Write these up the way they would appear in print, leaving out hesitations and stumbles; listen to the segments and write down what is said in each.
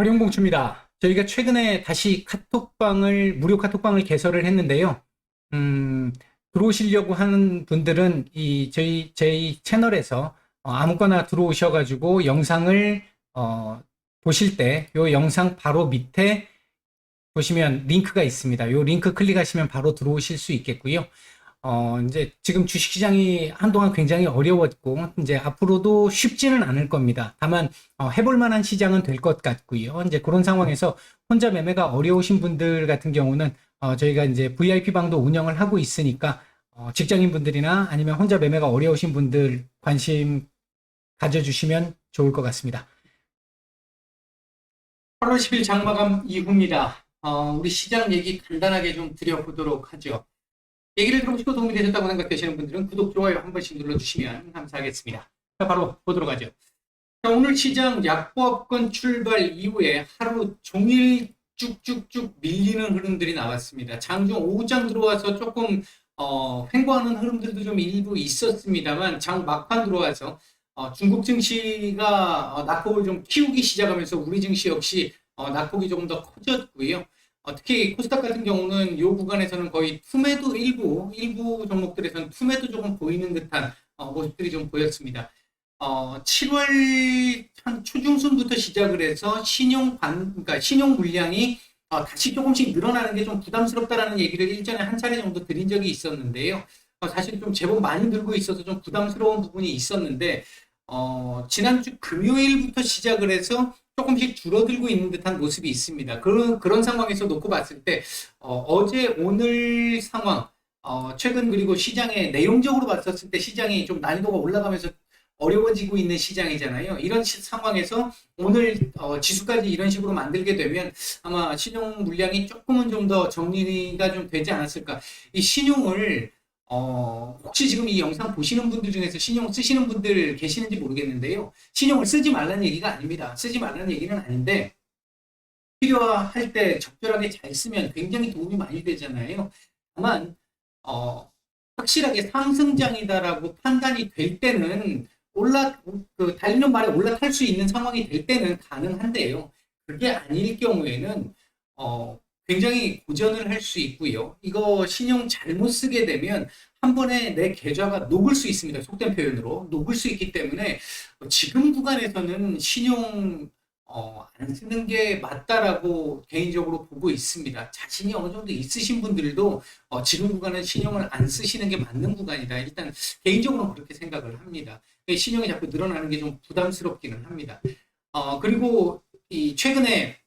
활용공추입니다. 저희가 최근에 다시 무료 카톡방을 개설을 했는데요. 음, 들어오시려고 하는 분들은 저희 채널에서 아무거나 들어오셔가지고 영상을 보실 때 이 영상 바로 밑에 보시면 링크가 있습니다. 이 링크 클릭하시면 바로 들어오실 수 있겠고요. 이제 지금 주식시장이 한동안 굉장히 어려웠고, 이제 앞으로도 쉽지는 않을 겁니다. 다만, 해볼 만한 시장은 될 것 같고요. 이제 그런 상황에서 혼자 매매가 어려우신 분들 같은 경우는, 저희가 이제 VIP 방도 운영을 하고 있으니까, 직장인 분들이나 아니면 혼자 매매가 어려우신 분들 관심 가져주시면 좋을 것 같습니다. 8월 10일 장마감 이후입니다. 우리 시장 얘기 간단하게 좀 드려보도록 하죠. 얘기를 들어보시고 도움이 되셨다고 생각되시는 분들은 구독, 좋아요 한 번씩 눌러주시면 감사하겠습니다. 자, 바로 보도록 하죠. 자, 오늘 시장 약보합권 출발 이후에 하루 종일 쭉쭉쭉 밀리는 흐름들이 나왔습니다. 장중 오후장 들어와서 조금 횡보하는 흐름들도 좀 일부 있었습니다만 장 막판 들어와서 중국 증시가 낙폭을 좀 키우기 시작하면서 우리 증시 역시 낙폭이 조금 더 커졌고요. 특히 코스닥 같은 경우는 이 구간에서는 거의 투매도 일부 종목들에서는 투매도 조금 보이는 듯한 모습들이 좀 보였습니다. 7월 초중순부터 시작을 해서 그러니까 신용 물량이 다시 조금씩 늘어나는 게 좀 부담스럽다라는 얘기를 일전에 한 차례 정도 드린 적이 있었는데요. 사실 좀 제법 많이 늘고 있어서 좀 부담스러운 부분이 있었는데, 지난주 금요일부터 시작을 해서 조금씩 줄어들고 있는 듯한 모습이 있습니다. 그런 상황에서 놓고 봤을 때, 어제 오늘 상황, 최근 그리고 시장의 내용적으로 봤었을 때 시장이 좀 난이도가 올라가면서 어려워지고 있는 시장이잖아요. 이런 상황에서 오늘 지수까지 이런 식으로 만들게 되면 아마 신용 물량이 조금은 좀 더 정리가 좀 되지 않았을까. 이 신용을 혹시 지금 이 영상 보시는 분들 중에서 신용 쓰시는 분들 계시는지 모르겠는데요. 신용을 쓰지 말라는 얘기가 아닙니다. 쓰지 말라는 얘기는 아닌데, 필요할 때 적절하게 잘 쓰면 굉장히 도움이 많이 되잖아요. 다만, 확실하게 상승장이다라고 판단이 될 때는 달리는 말에 올라탈 수 있는 상황이 될 때는 가능한데요. 그게 아닐 경우에는, 굉장히 고전을 할 수 있고요. 이거 신용 잘못 쓰게 되면 한 번에 내 계좌가 녹을 수 있습니다. 속된 표현으로 녹을 수 있기 때문에 지금 구간에서는 신용 안 쓰는 게 맞다라고 개인적으로 보고 있습니다. 자신이 어느 정도 있으신 분들도 지금 구간은 신용을 안 쓰시는 게 맞는 구간이다. 일단 개인적으로 그렇게 생각을 합니다. 신용이 자꾸 늘어나는 게 좀 부담스럽기는 합니다. 그리고 최근에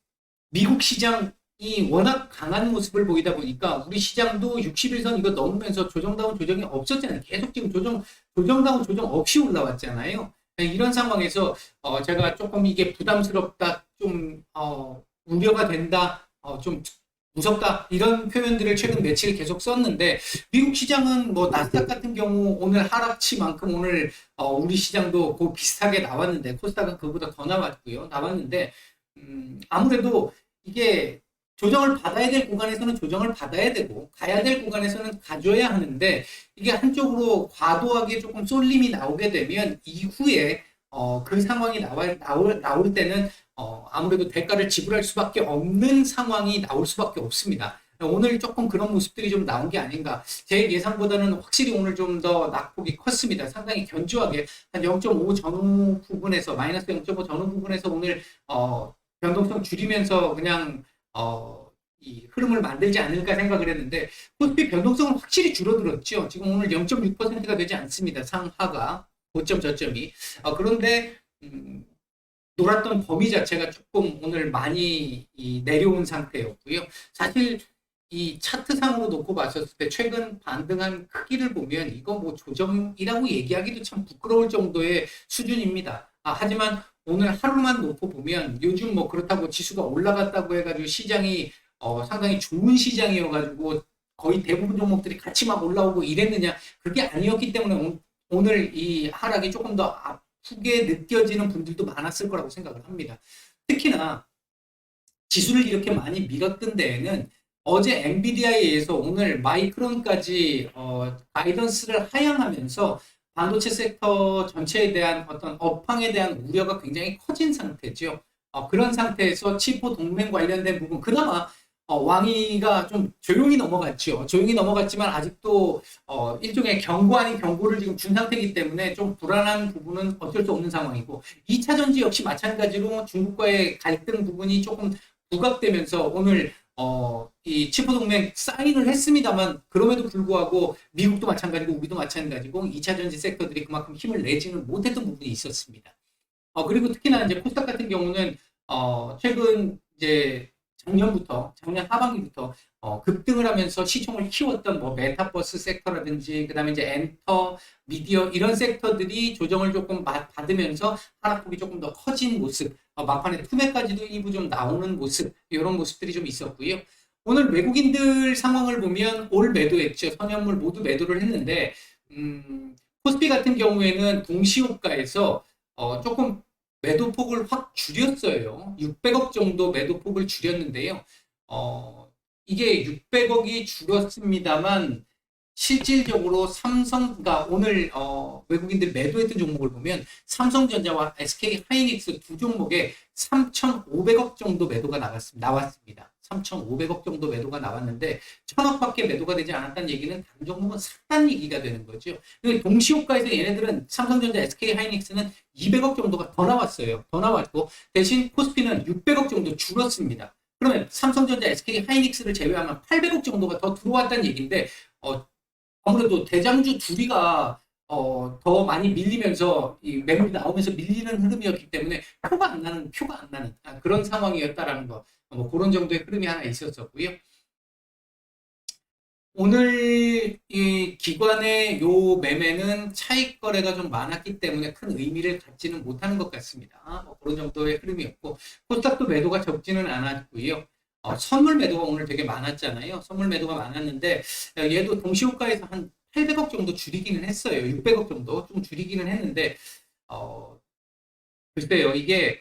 미국 시장 이 워낙 강한 모습을 보이다 보니까 우리 시장도 60일선 이거 넘으면서 조정다운 조정이 없었잖아요. 계속 지금 조정다운 조정 없이 올라왔잖아요. 이런 상황에서 제가 조금 이게 부담스럽다, 좀 우려가 된다, 좀 무섭다 이런 표현들을 최근 며칠 계속 썼는데, 미국 시장은 뭐 나스닥 같은 경우 오늘 하락치만큼 오늘 우리 시장도 그 비슷하게 나왔는데, 코스닥은 그보다 더 나왔는데 아무래도 이게 조정을 받아야 될 구간에서는 조정을 받아야 되고 가야 될 구간에서는 가줘야 하는데, 이게 한쪽으로 과도하게 조금 쏠림이 나오게 되면 이후에 그 상황이 나올 때는 아무래도 대가를 지불할 수밖에 없는 상황이 나올 수밖에 없습니다. 오늘 조금 그런 모습들이 좀 나온 게 아닌가. 제 예상보다는 확실히 오늘 좀 더 낙폭이 컸습니다. 상당히 견조하게 한 0.5 전후 부분에서 마이너스 0.5 전후 부분에서 오늘 변동성 줄이면서 그냥 이 흐름을 만들지 않을까 생각을 했는데, 코스피 변동성은 확실히 줄어들었죠. 지금 오늘 0.6%가 되지 않습니다. 상하가 고점 저점이. 그런데 놀았던 범위 자체가 조금 오늘 많이 내려온 상태였고요. 사실 이 차트상으로 놓고 봤었을 때 최근 반등한 크기를 보면 이거 뭐 조정이라고 얘기하기도 참 부끄러울 정도의 수준입니다. 하지만 오늘 하루만 놓고 보면 요즘 뭐 그렇다고 지수가 올라갔다고 해가지고 시장이 상당히 좋은 시장이어가지고 거의 대부분 종목들이 같이 막 올라오고 이랬느냐, 그게 아니었기 때문에 오늘 이 하락이 조금 더 아프게 느껴지는 분들도 많았을 거라고 생각을 합니다. 특히나 지수를 이렇게 많이 밀었던 데에는 어제 엔비디아에 의해서 오늘 마이크론까지 가이던스를 하향하면서 반도체 섹터 전체에 대한 어떤 업황에 대한 우려가 굉장히 커진 상태죠. 그런 상태에서 치포 동맹 관련된 부분 그나마 왕위가 좀 조용히 넘어갔죠. 조용히 넘어갔지만 아직도 일종의 경고 아닌 경고를 지금 준 상태이기 때문에 좀 불안한 부분은 어쩔 수 없는 상황이고 2차 전지 역시 마찬가지로 중국과의 갈등 부분이 조금 부각되면서 오늘 이 치포 동맹 사인을 했습니다만 그럼에도 불구하고 미국도 마찬가지고 우리도 마찬가지고 2차 전지 섹터들이 그만큼 힘을 내지는 못했던 부분이 있었습니다. 그리고 특히나 이제 코스닥 같은 경우는 최근 이제 작년 하반기부터 급등을 하면서 시총을 키웠던 뭐 메타버스 섹터라든지 그다음에 이제 엔터, 미디어 이런 섹터들이 조정을 조금 받으면서 하락폭이 조금 더 커진 모습, 막판에 투매까지도 일부 좀 나오는 모습 이런 모습들이 좀 있었고요. 오늘 외국인들 상황을 보면 올 매도했죠. 선현물 모두 매도를 했는데 코스피 같은 경우에는 동시호가에서 조금 매도폭을 확 줄였어요. 600억 정도 매도폭을 줄였는데요. 이게 600억이 줄었습니다만 실질적으로 삼성가 오늘 외국인들 매도했던 종목을 보면 삼성전자와 SK 하이닉스 두 종목에 3,500억 정도 매도가 나왔습니다. 3,500억 정도 매도가 나왔는데 1,000억밖에 매도가 되지 않았다는 얘기는 다른 종목은 샀다는 얘기가 되는 거죠. 동시효과에서 얘네들은 삼성전자, SK 하이닉스는 200억 정도가 더 나왔어요. 더 나왔고 대신 코스피는 600억 정도 줄었습니다. 그러면 삼성전자, SK 하이닉스를 제외하면 800억 정도가 더 들어왔다는 얘기인데 아무래도 대장주 둘이가 더 많이 밀리면서 이 매물이 나오면서 밀리는 흐름이었기 때문에 표가 안 나는 그런 상황이었다라는 거. 뭐 그런 정도의 흐름이 하나 있었었고요. 오늘 이 기관의 요 매매는 차익 거래가 좀 많았기 때문에 큰 의미를 갖지는 못하는 것 같습니다. 뭐 그런 정도의 흐름이었고 코스닥도 매도가 적지는 않았고요. 선물 매도가 오늘 되게 많았잖아요. 선물 매도가 많았는데 얘도 동시호가에서 한 800억 정도 줄이기는 했어요. 600억 정도 좀 줄이기는 했는데 글쎄요. 이게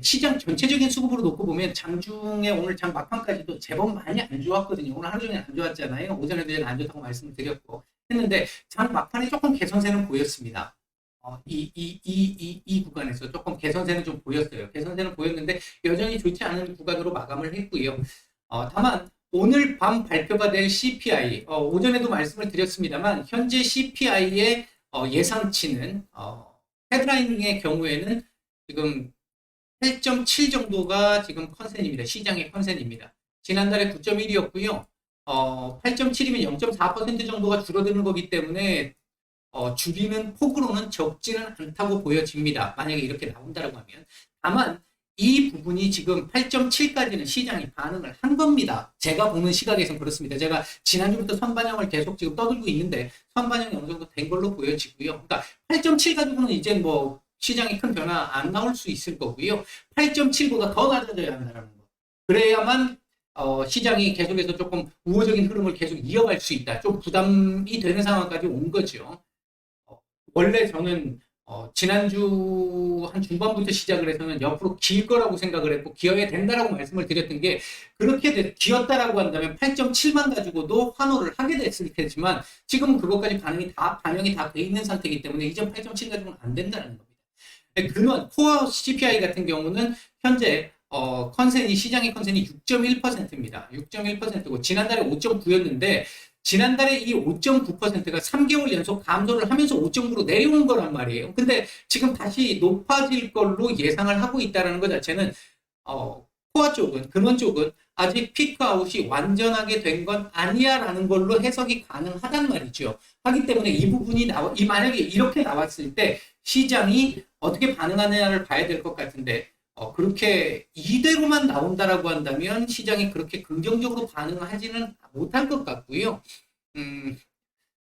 시장 전체적인 수급으로 놓고 보면 장중에 오늘 장 막판까지도 제법 많이 안 좋았거든요. 오늘 하루 종일 안 좋았잖아요. 오전에도 안 좋다고 말씀을 드렸고 했는데 장 막판에 조금 개선세는 보였습니다. 이 구간에서 조금 개선세는 좀 보였어요. 개선세는 보였는데 여전히 좋지 않은 구간으로 마감을 했고요. 다만 오늘 밤 발표가 될 CPI 오전에도 말씀을 드렸습니다만 현재 CPI의 예상치는 헤드라인의 경우에는 지금 8.7 정도가 지금 컨센입니다. 시장의 컨센입니다. 지난달에 9.1이었고요. 8.7이면 0.4% 정도가 줄어드는 거기 때문에 줄이는 폭으로는 적지는 않다고 보여집니다. 만약에 이렇게 나온다고 하면. 다만 이 부분이 지금 8.7까지는 시장이 반응을 한 겁니다. 제가 보는 시각에선 그렇습니다. 제가 지난주부터 선반영을 계속 지금 떠들고 있는데 선반영이 어느 정도 된 걸로 보여지고요. 그러니까 8.7 가지고는 이제 뭐 시장이 큰 변화 안 나올 수 있을 거고요. 8.7보다 더 낮아져야 한다는 거. 그래야만 시장이 계속해서 조금 우호적인 흐름을 계속 이어갈 수 있다. 좀 부담이 되는 상황까지 온 거죠. 원래 저는 지난주 한 중반부터 시작을 해서는 옆으로 길 거라고 생각을 했고 기어야 된다라고 말씀을 드렸던 게 그렇게 기었다라고 한다면 8.7만 가지고도 환호를 하게 됐을 테지만 지금은 그것까지 반영이 다 돼 있는 상태이기 때문에 이전 8.7 가지고는 안 된다는 겁니다. 근원 코어 CPI 같은 경우는 현재 시장의 컨센이 6.1%입니다. 6.1%고 지난달에 5.9였는데 지난달에 이 5.9%가 3개월 연속 감소를 하면서 5.9로 내려온 거란 말이에요. 근데 지금 다시 높아질 걸로 예상을 하고 있다는 것 자체는 코어 쪽은 근원 쪽은 아직 피크아웃이 완전하게 된 건 아니야라는 걸로 해석이 가능하단 말이죠. 하기 때문에 이 부분이 만약에 이렇게 나왔을 때 시장이 어떻게 반응하느냐를 봐야 될 것 같은데 그렇게 이대로만 나온다라고 한다면 시장이 그렇게 긍정적으로 반응하지는 못할 것 같고요.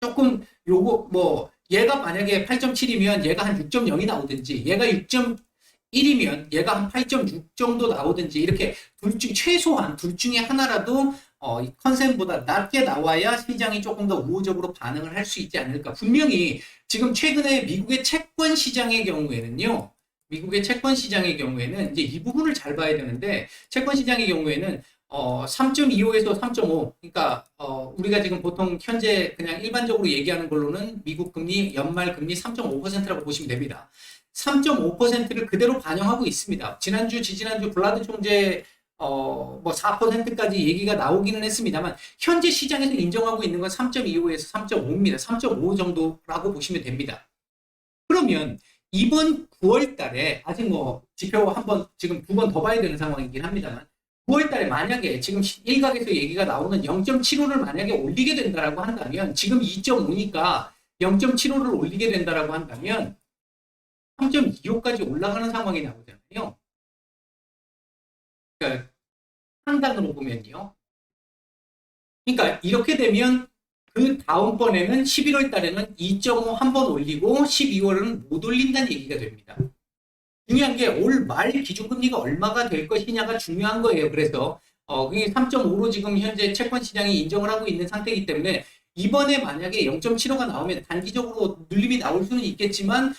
조금 요거 뭐 얘가 만약에 8.7이면 얘가 한 6.0이 나오든지 얘가 6.1이면 얘가 한 8.6 정도 나오든지 이렇게 최소한 둘 중에 하나라도 컨센보다 낮게 나와야 시장이 조금 더 우호적으로 반응을 할 수 있지 않을까. 분명히 지금 최근에 미국의 채권 시장의 경우에는요. 이제 이 부분을 잘 봐야 되는데 채권 시장의 경우에는 3.25에서 3.5 그러니까 우리가 지금 보통 현재 그냥 일반적으로 얘기하는 걸로는 미국 금리 연말 금리 3.5%라고 보시면 됩니다. 3.5%를 그대로 반영하고 있습니다. 지난주, 지지난주 블라드 총재 뭐 4%까지 얘기가 나오기는 했습니다만 현재 시장에서 인정하고 있는 건 3.25에서 3.5입니다. 3.5 정도라고 보시면 됩니다. 그러면 이번 9월 달에 아직 뭐 지표 한번 지금 2번 더 봐야 되는 상황이긴 합니다만 9월 달에 만약에 지금 일각에서 얘기가 나오는 0.75를 만약에 올리게 된다라고 한다면 지금 2.5니까 0.75를 올리게 된다라고 한다면 3.25까지 올라가는 상황이 나오잖아요. 그러니까 상단으로 보면요. 그러니까 이렇게 되면 그 다음번에는 11월 달에는 2.5 한 번 올리고 12월은 못 올린다는 얘기가 됩니다. 중요한 게 올 말 기준금리가 얼마가 될 것이냐가 중요한 거예요. 그래서 그게 3.5로 지금 현재 채권 시장이 인정을 하고 있는 상태이기 때문에 이번에 만약에 0.75가 나오면 단기적으로 눌림이 나올 수는 있겠지만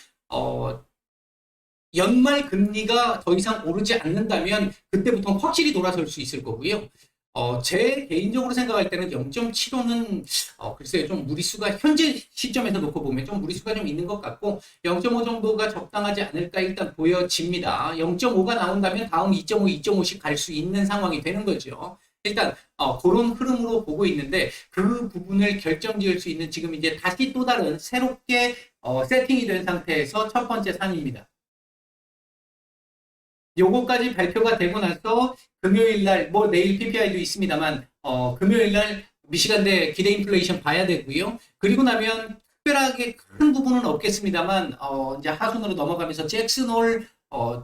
연말 금리가 더 이상 오르지 않는다면 그때부터 확실히 돌아설 수 있을 거고요. 제 개인적으로 생각할 때는 0.75는 글쎄요, 좀 무리수가 현재 시점에서 놓고 보면 좀 무리수가 좀 있는 것 같고 0.5 정도가 적당하지 않을까 일단 보여집니다. 0.5가 나온다면 다음 2.5, 2.5씩 갈 수 있는 상황이 되는 거죠. 일단 그런 흐름으로 보고 있는데 그 부분을 결정지을 수 있는 지금 이제 다시 또 다른 새롭게 세팅이 된 상태에서 첫 번째 산입니다. 요거까지 발표가 되고 나서 금요일 날, 뭐 내일 PPI도 있습니다만, 금요일 날 미시간대 기대 인플레이션 봐야 되고요. 그리고 나면 특별하게 큰 부분은 없겠습니다만, 이제 하순으로 넘어가면서 잭슨홀,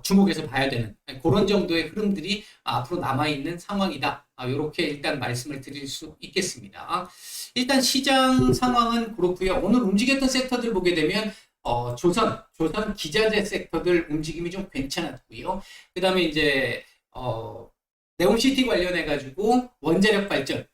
주목해서 봐야 되는 그런 정도의 흐름들이 앞으로 남아있는 상황이다. 이렇게 일단 말씀을 드릴 수 있겠습니다. 일단 시장 상황은 그렇고요. 오늘 움직였던 섹터들 보게 되면 조선 기자재 섹터들 움직임이 좀 괜찮았고요. 그 다음에 이제, 네옴시티 관련해가지고 원자력 발전,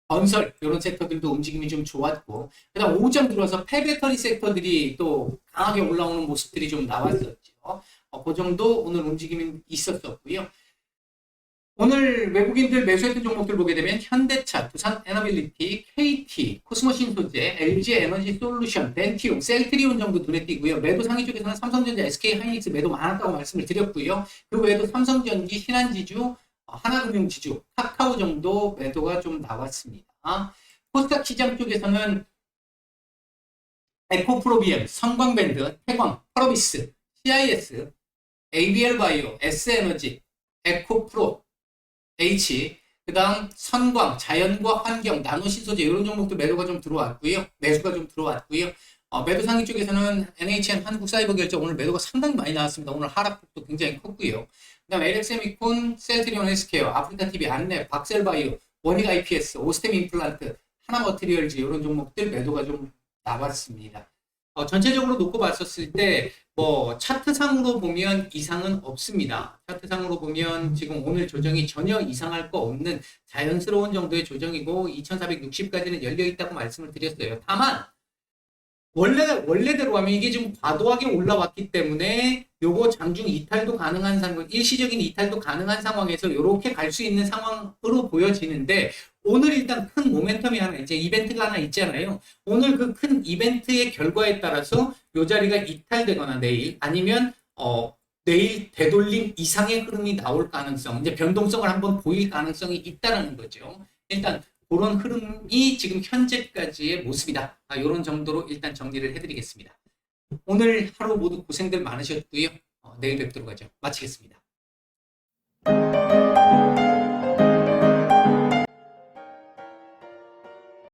건설, 이런 섹터들도 움직임이 좀 좋았고, 그 다음 오전 들어서 폐배터리 섹터들이 또 강하게 올라오는 모습들이 좀 나왔었죠. 그 정도 오늘 움직임이 있었었고요. 오늘 외국인들 매수했던 종목들 보게 되면 현대차, 두산 에너빌리티, KT, 코스모신 소재, LG 에너지 솔루션, 덴티움, 셀트리온 정도 눈에 띄고요. 매도 상위 쪽에서는 삼성전자, SK 하이닉스 매도 많았다고 말씀을 드렸고요. 그 외에도 삼성전기, 신한지주, 하나금융지주, 카카오 정도 매도가 좀 나왔습니다. 코스닥 시장 쪽에서는 에코프로비엠, 성광밴드, 태광, 펄어비스, CIS, ABL바이오, S에너지, 에코프로, H, 그 다음 선광, 자연과 환경, 나노신소재 이런 종목도 매도가 좀 들어왔고요. 매수가 좀 들어왔고요. 매도 상위 쪽에서는 NHN 한국사이버결제 오늘 매도가 상당히 많이 나왔습니다. 오늘 하락폭도 굉장히 컸고요. 그 다음 LX세미콘, 셀트리온 헬스케어, 아프리카TV, 안랩, 박셀바이오, 원익 IPS, 오스템 임플란트, 하나머티리얼즈 이런 종목들 매도가 좀 나왔습니다. 전체적으로 놓고 봤었을 때 뭐 차트상으로 보면 이상은 없습니다. 차트상으로 보면 지금 오늘 조정이 전혀 이상할 거 없는 자연스러운 정도의 조정이고 2460까지는 열려 있다고 말씀을 드렸어요. 다만 원래대로 하면 이게 좀 과도하게 올라왔기 때문에 요거 장중 이탈도 가능한 상황, 일시적인 이탈도 가능한 상황에서 이렇게 갈 수 있는 상황으로 보여지는데 오늘 일단 큰 모멘텀이 하나 이제 이벤트가 하나 있잖아요. 오늘 그 큰 이벤트의 결과에 따라서 요 자리가 이탈되거나 내일 아니면 내일 되돌림 이상의 흐름이 나올 가능성, 이제 변동성을 한번 보일 가능성이 있다는 거죠. 일단 그런 흐름이 지금 현재까지의 모습이다. 이런 정도로 일단 정리를 해드리겠습니다. 오늘 하루 모두 고생들 많으셨고요. 내일 뵙도록 하죠. 마치겠습니다.